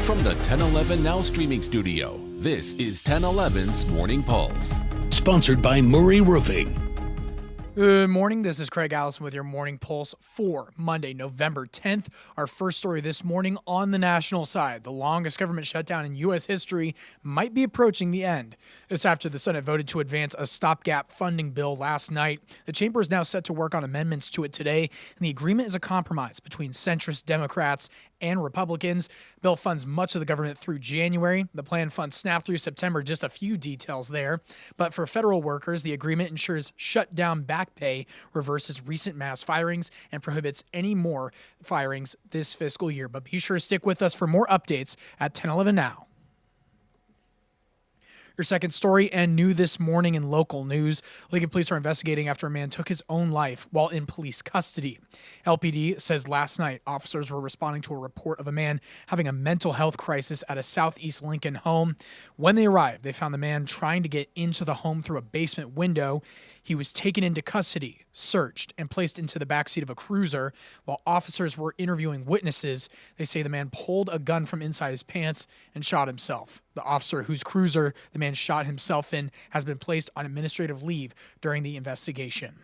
From the 1011 Now streaming studio, this is 1011's Morning Pulse. Sponsored by Murray Roofing. Good morning. This is Craig Allison with your Morning Pulse for Monday, November 10th. Our first story this morning on the national side. The longest government shutdown in U.S. history might be approaching the end. This after the Senate voted to advance a stopgap funding bill last night. The chamber is now set to work on amendments to it today, and the agreement is a compromise between centrist Democrats and Republicans. Bill funds much of the government through January. The plan funds SNAP through September, just a few details there. But for federal workers, the agreement ensures shutdown back pay, reverses recent mass firings, and prohibits any more firings this fiscal year. But be sure to stick with us for more updates at 1011 Now. Your second story and new this morning in local news. Lincoln police are investigating after a man took his own life while in police custody. LPD says last night officers were responding to a report of a man having a mental health crisis at a southeast Lincoln home. When they arrived, they found the man trying to get into the home through a basement window. He was taken into custody, searched, and placed into the backseat of a cruiser. While officers were interviewing witnesses, they say the man pulled a gun from inside his pants and shot himself. The officer whose cruiser the man shot himself in has been placed on administrative leave during the investigation.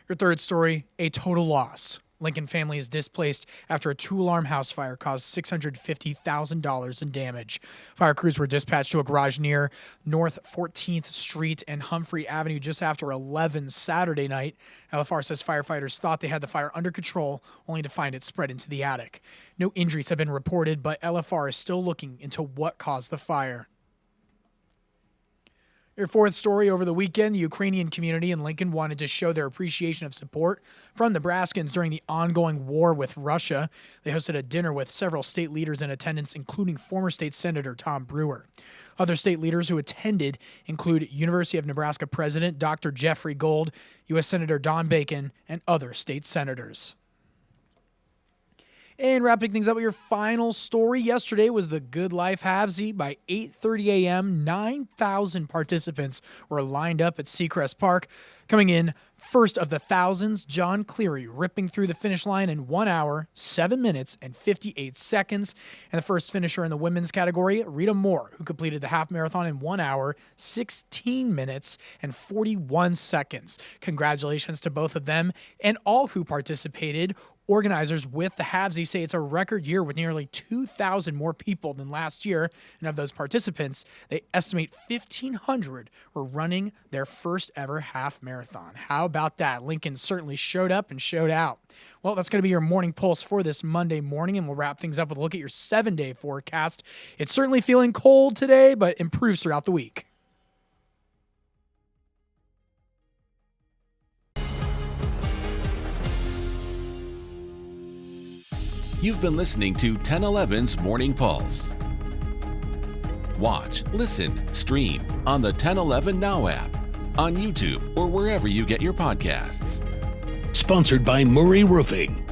Your third story, a total loss. Lincoln family is displaced after a two-alarm house fire caused $650,000 in damage. Fire crews were dispatched to a garage near North 14th Street and Humphrey Avenue just after 11 Saturday night. LFR says firefighters thought they had the fire under control, only to find it spread into the attic. No injuries have been reported, but LFR is still looking into what caused the fire. Your fourth story, over the weekend, the Ukrainian community in Lincoln wanted to show their appreciation of support from Nebraskans during the ongoing war with Russia. They hosted a dinner with several state leaders in attendance, including former state senator Tom Brewer. Other state leaders who attended include University of Nebraska President Dr. Jeffrey Gold, U.S. Senator Don Bacon, and other state senators. And wrapping things up with your final story, yesterday was the Good Life Halfsy. By 8:30 a.m., 9,000 participants were lined up at Seacrest Park. Coming in first of the thousands, John Cleary ripping through the finish line in 1 hour, 7 minutes, and 58 seconds. And the first finisher in the women's category, Rita Moore, who completed the half marathon in 1 hour, 16 minutes, and 41 seconds. Congratulations to both of them and all who participated. Organizers with the Halfsy say it's a record year with nearly 2,000 more people than last year. And of those participants, they estimate 1,500 were running their first ever half marathon. How about that? Lincoln certainly showed up and showed out. Well, that's going to be your morning pulse for this Monday morning, and we'll wrap things up with a look at your 7-day forecast. It's certainly feeling cold today, but improves throughout the week. You've been listening to 1011's Morning Pulse. Watch, listen, stream on the 1011 Now app, on YouTube, or wherever you get your podcasts. Sponsored by Murray Roofing.